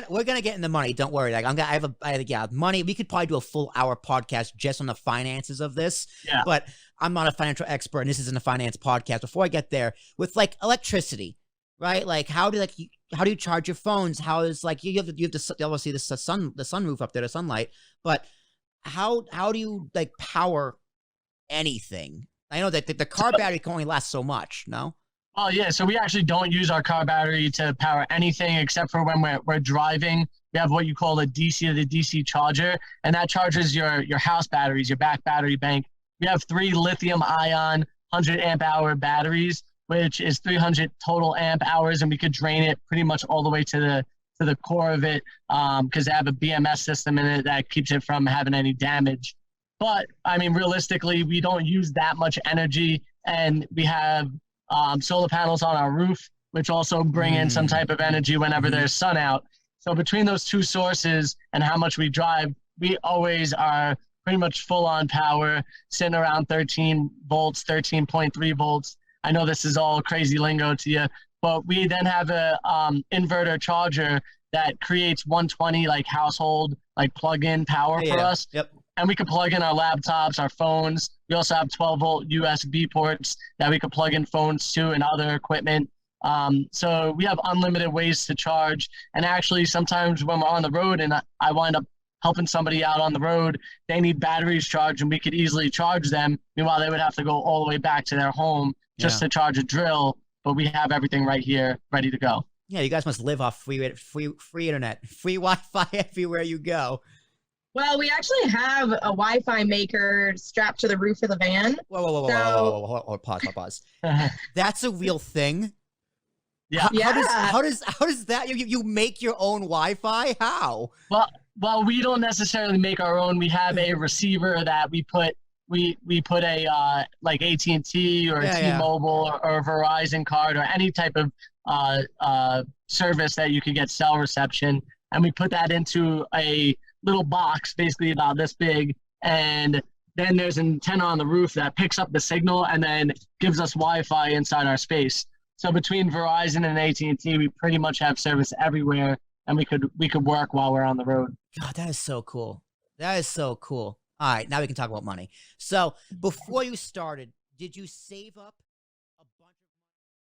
gonna get in the money. Don't worry. Like money. We could probably do a full hour podcast just on the finances of this. Yeah. But I'm not a financial expert, and this isn't a finance podcast. Before I get there, with like electricity, right? Like how do you charge your phones? How is like you have to obviously the sunroof up there, the sunlight. But how do you like power anything? I know that the car battery can only last so much. No. Oh yeah, so we actually don't use our car battery to power anything except for when we're driving. We have what you call a DC to the DC charger, and that charges your house batteries, your back battery bank. We have 3 lithium-ion 100 amp hour batteries, which is 300 total amp hours, and we could drain it pretty much all the way to the core of it because they have a BMS system in it that keeps it from having any damage. But I mean, realistically, we don't use that much energy, and we have solar panels on our roof, which also bring in some type of energy whenever there's sun out. So between those 2 sources and how much we drive, we always are pretty much full on power, sitting around 13 volts, 13.3 volts. I know this is all crazy lingo to you, but we then have a inverter charger that creates 120 like household like plug-in power for us. Yep. And we can plug in our laptops, our phones. We also have 12-volt USB ports that we can plug in phones to and other equipment. So we have unlimited ways to charge. And actually, sometimes when we're on the road and I wind up helping somebody out on the road, they need batteries charged, and we could easily charge them. Meanwhile, they would have to go all the way back to their home just to charge a drill. But we have everything right here ready to go. Yeah, you guys must live off free internet, free Wi-Fi everywhere you go. Well, we actually have a Wi-Fi maker strapped to the roof of the van. Whoa, pause. That's a real thing? Yeah. How does that, you make your own Wi-Fi? How? Well, we don't necessarily make our own. We have a receiver that we put a like AT&T or T-Mobile or Verizon card or any type of service that you could get cell reception, and we put that into a little box basically about this big, and then there's an antenna on the roof that picks up the signal and then gives us Wi-Fi inside our space. So between Verizon and AT&T, we pretty much have service everywhere, and we could work while we're on the road. God, that is so cool. That is so cool. All right, now we can talk about money. So before you started, did you save up